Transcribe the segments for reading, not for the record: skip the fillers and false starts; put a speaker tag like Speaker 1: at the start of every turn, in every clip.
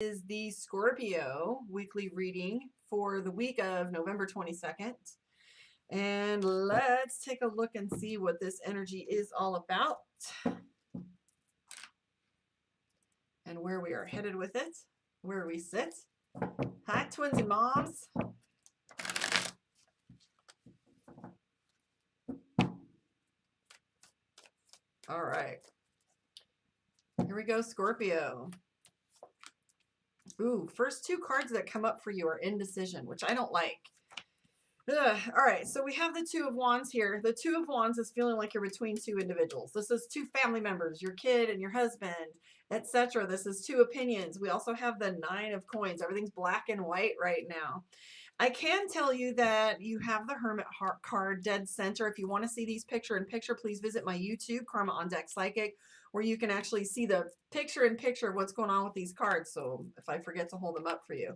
Speaker 1: Is the Scorpio weekly reading for the week of November 22nd. And let's take a look and see what this energy is all about and where we are headed with it, where we sit. Hi, twins and moms. All right. Here we go, Scorpio. Ooh, first two cards that come up for you are indecision, which I don't like. Ugh. All right, so we have the Two of Wands here. The Two of Wands is feeling like you're between two individuals. This is two family members, your kid and your husband, etc. This is two opinions. We also have the Nine of Coins. Everything's black and white right now. I can tell you that you have the Hermit card dead center. If you want to see these picture in picture, please visit my YouTube, Karma on Deck Psychic, where you can actually see the picture in picture of what's going on with these cards. So if I forget to hold them up for you.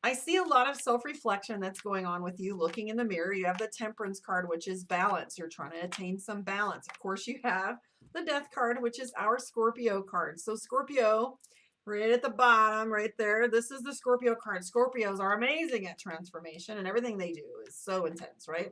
Speaker 1: I see a lot of self-reflection that's going on with you. Looking in the mirror, you have the Temperance card, which is balance. You're trying to attain some balance. Of course, you have the Death card, which is our Scorpio card. So Scorpio, right at the bottom, right there, this is the Scorpio card. Scorpios are amazing at transformation, and everything they do is so intense, right?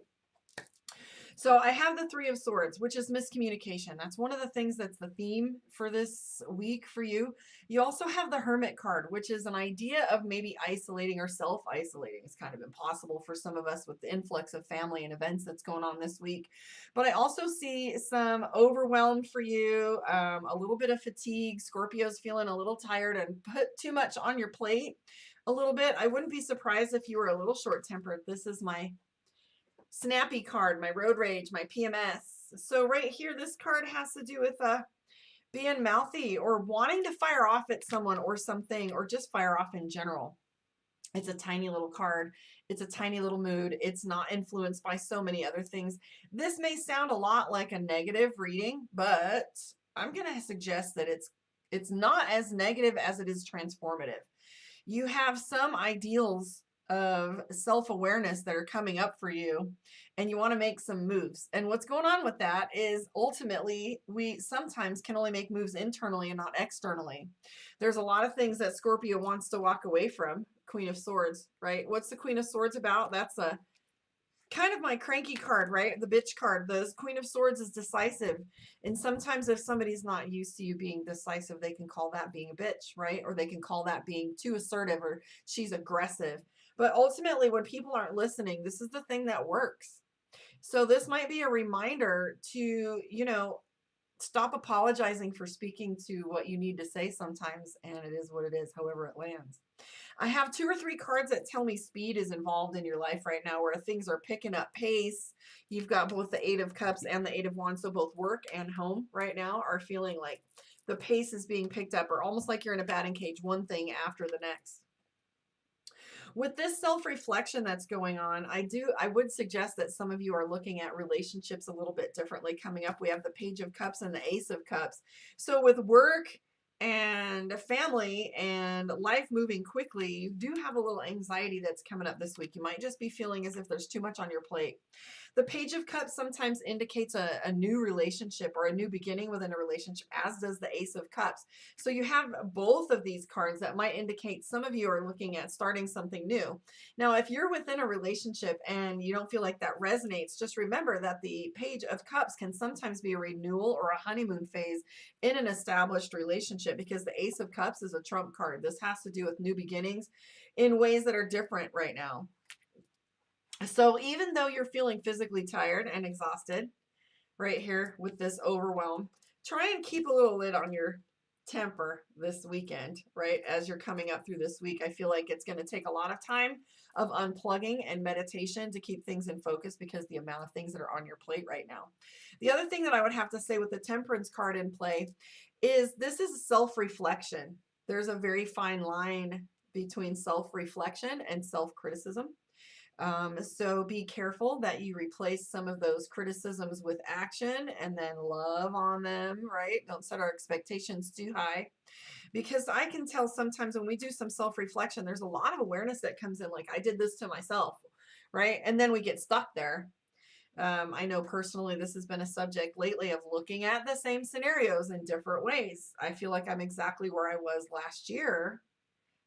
Speaker 1: So I have the Three of Swords, which is miscommunication. That's one of the things that's the theme for this week for you. You also have the Hermit card, which is an idea of maybe isolating or self-isolating. It's kind of impossible for some of us with the influx of family and events that's going on this week. But I also see some overwhelm for you, a little bit of fatigue. Scorpio's feeling a little tired and put too much on your plate a little bit. I wouldn't be surprised if you were a little short-tempered. This is my snappy card, my road rage, my PMS. So right here, this card has to do with being mouthy or wanting to fire off at someone or something, or just fire off in general. It's a tiny little card. It's a tiny little mood. It's not influenced by so many other things. This may sound a lot like a negative reading, but I'm going to suggest that it's not as negative as it is transformative. You have some ideals of self-awareness that are coming up for you, and you want to make some moves. And what's going on with that is ultimately we sometimes can only make moves internally and not externally. There's a lot of things that Scorpio wants to walk away from. Queen of Swords, right? What's the Queen of Swords about? That's a kind of my cranky card, right? The bitch card. The Queen of Swords is decisive. And sometimes if somebody's not used to you being decisive, they can call that being a bitch, right? Or they can call that being too assertive, or she's aggressive. But ultimately, when people aren't listening, this is the thing that works. So this might be a reminder to, stop apologizing for speaking to what you need to say sometimes, and it is what it is, however it lands. I have 2 or 3 cards that tell me speed is involved in your life right now, where things are picking up pace. You've got both the Eight of Cups and the Eight of Wands, so both work and home right now are feeling like the pace is being picked up, or almost like you're in a batting cage, one thing after the next. With this self-reflection that's going on, I would suggest that some of you are looking at relationships a little bit differently coming up. We have the Page of Cups and the Ace of Cups. So with work and family and life moving quickly, you do have a little anxiety that's coming up this week. You might just be feeling as if there's too much on your plate. The Page of Cups sometimes indicates a new relationship or a new beginning within a relationship, as does the Ace of Cups. So you have both of these cards that might indicate some of you are looking at starting something new. Now, if you're within a relationship and you don't feel like that resonates, just remember that the Page of Cups can sometimes be a renewal or a honeymoon phase in an established relationship, because the Ace of Cups is a trump card. This has to do with new beginnings in ways that are different right now. So even though you're feeling physically tired and exhausted right here with this overwhelm, try and keep a little lid on your temper this weekend, right? As you're coming up through this week, I feel like it's going to take a lot of time of unplugging and meditation to keep things in focus, because the amount of things that are on your plate right now. The other thing that I would have to say with the Temperance card in play is this is self-reflection. There's a very fine line between self-reflection and self-criticism. So be careful that you replace some of those criticisms with action and then love on them, right? Don't set our expectations too high, because I can tell sometimes when we do some self-reflection, there's a lot of awareness that comes in, like I did this to myself, right? And then we get stuck there. I know personally this has been a subject lately of looking at the same scenarios in different ways. I feel like I'm exactly where I was last year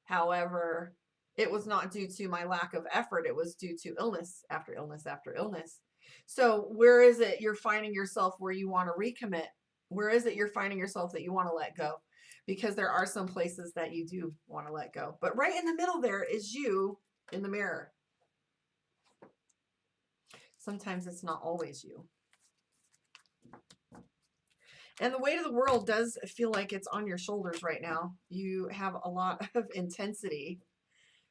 Speaker 1: However, it was not due to my lack of effort. It was due to illness after illness after illness. So where is it you're finding yourself where you want to recommit? Where is it you're finding yourself that you want to let go? Because there are some places that you do want to let go. But right in the middle there is you in the mirror. Sometimes it's not always you. And the weight of the world does feel like it's on your shoulders right now. You have a lot of intensity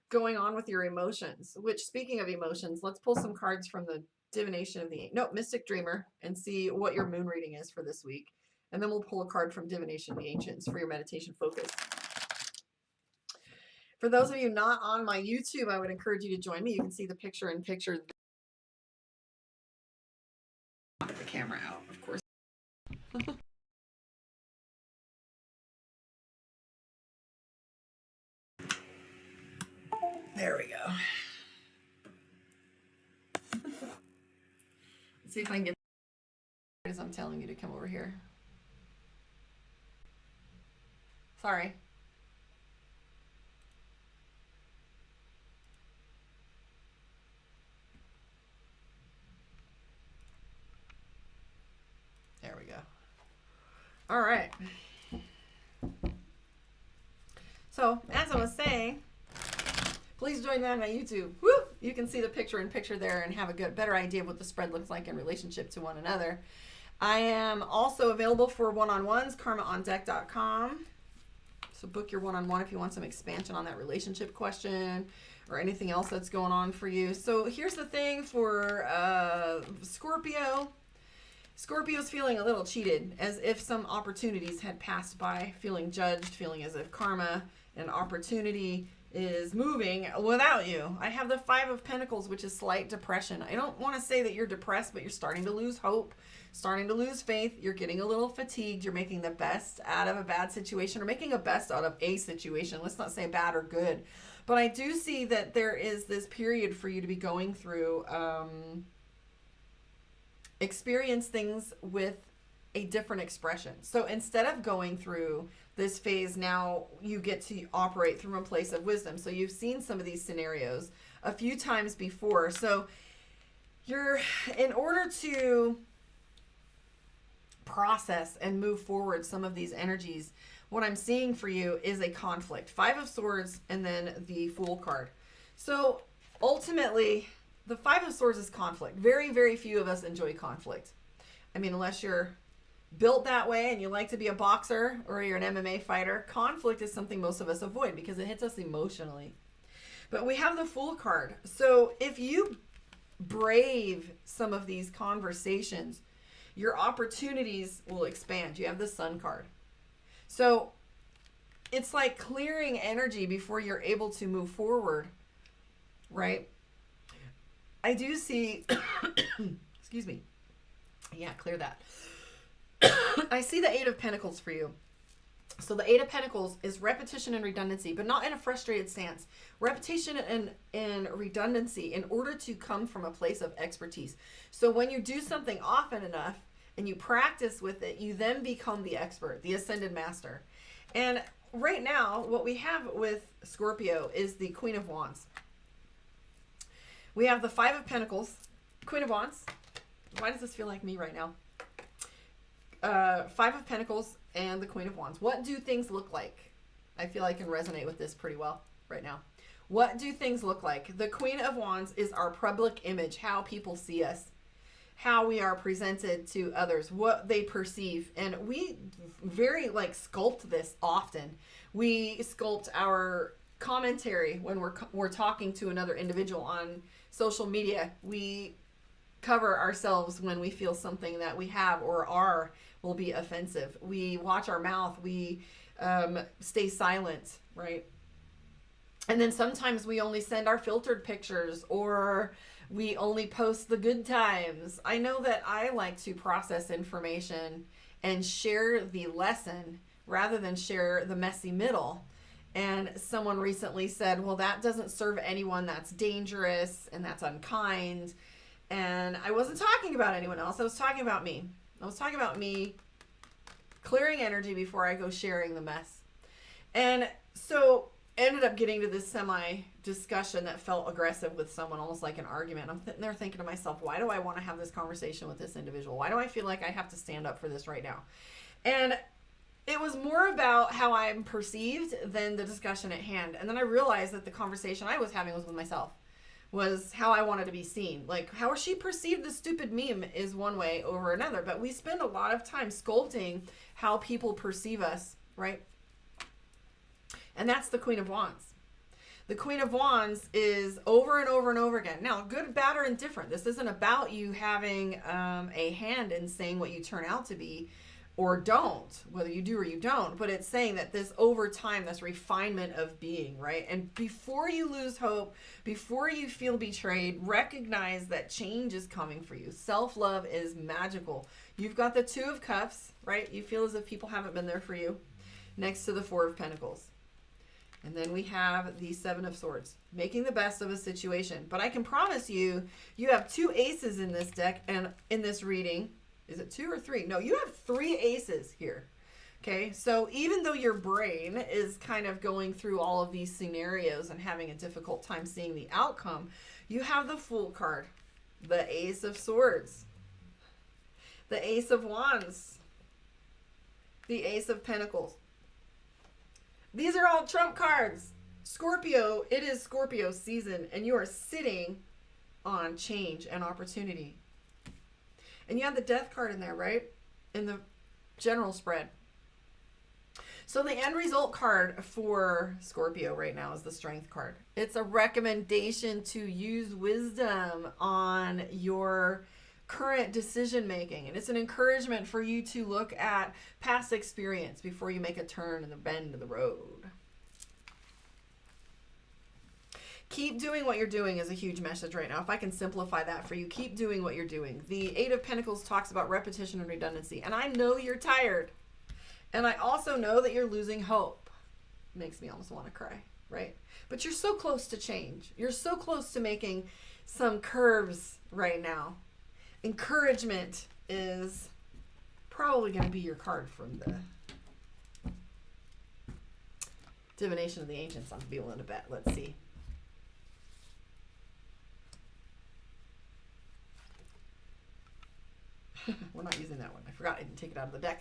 Speaker 1: going on with your emotions, which, speaking of emotions, let's pull some cards from the divination of the Mystic Dreamer and see what your moon reading is for this week. And then we'll pull a card from Divination of the Ancients for your meditation focus. For those of you not on my YouTube, I would encourage you to join me. You can see the picture-in-picture. The camera out, of course. There we go. Let's see if I can get as I'm telling you to come over here. Sorry. There we go. All right. So, as I was saying, please join me on my YouTube. Woo! You can see the picture-in-picture there and have a better idea of what the spread looks like in relationship to one another. I am also available for one-on-ones, karmaondeck.com. So book your one-on-one if you want some expansion on that relationship question or anything else that's going on for you. So here's the thing for Scorpio. Scorpio's feeling a little cheated, as if some opportunities had passed by, feeling judged, feeling as if karma and opportunity is moving without you. I have the Five of Pentacles, which is slight depression. I don't want to say that you're depressed, but you're starting to lose hope, starting to lose faith. You're getting a little fatigued. You're making the best out of a bad situation, or making a best out of a situation. Let's not say bad or good. But I do see that there is this period for you to be going through, experience things with a different expression. So instead of going through this phase, now you get to operate from a place of wisdom. So you've seen some of these scenarios a few times before. So you're, in order to process and move forward some of these energies, what I'm seeing for you is a conflict. Five of Swords and then the Fool card. So ultimately, the Five of Swords is conflict. Very, very few of us enjoy conflict. I mean, unless you're built that way and you like to be a boxer or you're an MMA fighter, conflict is something most of us avoid because it hits us emotionally. But we have the Fool card. So if you brave some of these conversations, your opportunities will expand. You have the Sun card. So it's like clearing energy before you're able to move forward, right? I do see, excuse me. Yeah, clear that. I see the Eight of Pentacles for you. So the Eight of Pentacles is repetition and redundancy, but not in a frustrated stance. Repetition and redundancy in order to come from a place of expertise. So when you do something often enough and you practice with it, you then become the expert, the ascended master. And right now, what we have with Scorpio is the Queen of Wands. We have the Five of Pentacles, Queen of Wands. Why does this feel like me right now? Five of Pentacles and the Queen of Wands. What do things look like? I feel I can resonate with this pretty well right now. What do things look like? The Queen of Wands is our public image, how people see us, how we are presented to others, what they perceive. And we very sculpt this often. We sculpt our commentary when we're talking to another individual on social media. We cover ourselves when we feel something that we have or are will be offensive. We watch our mouth. We stay silent, right? And then sometimes we only send our filtered pictures, or we only post the good times. I know that I like to process information and share the lesson rather than share the messy middle. And someone recently said, well, that doesn't serve anyone. That's dangerous and that's unkind. And I wasn't talking about anyone else. I was talking about me. I was talking about me clearing energy before I go sharing the mess. And so ended up getting to this semi-discussion that felt aggressive with someone, almost like an argument. I'm sitting there thinking to myself, why do I want to have this conversation with this individual? Why do I feel like I have to stand up for this right now? And it was more about how I'm perceived than the discussion at hand. And then I realized that the conversation I was having was with myself, was how I wanted to be seen. Like, how she perceived the stupid meme is one way over another. But we spend a lot of time sculpting how people perceive us, right? And that's the Queen of Wands. The Queen of Wands is over and over and over again. Now, good, bad, or indifferent. This isn't about you having a hand in saying what you turn out to be or don't, whether you do or you don't. But it's saying that this over time, this refinement of being, right? And before you lose hope, before you feel betrayed, recognize that change is coming for you. Self-love is magical. You've got the Two of Cups, right? You feel as if people haven't been there for you, next to the Four of Pentacles. And then we have the Seven of Swords, making the best of a situation. But I can promise you, you have two aces in this deck and in this reading. Is it two or three? No, you have three aces here. Okay, so even though your brain is kind of going through all of these scenarios and having a difficult time seeing the outcome, you have the Fool card, the Ace of Swords, the Ace of Wands, the Ace of Pentacles. These are all trump cards. Scorpio, it is Scorpio season, and you are sitting on change and opportunity. And you have the Death card in there, right? In the general spread. So the end result card for Scorpio right now is the Strength card. It's a recommendation to use wisdom on your current decision making, and it's an encouragement for you to look at past experience before you make a turn in the bend of the road. Keep doing what you're doing is a huge message right now. If I can simplify that for you, keep doing what you're doing. The Eight of Pentacles talks about repetition and redundancy, and I know you're tired, and I also know that you're losing hope. Makes me almost want to cry, right? But you're so close to change. You're so close to making some curves right now. Encouragement is probably going to be your card from the Divination of the Ancients. I'm be willing to bet. Let's see. We're not using that one. I forgot I didn't take it out of the deck.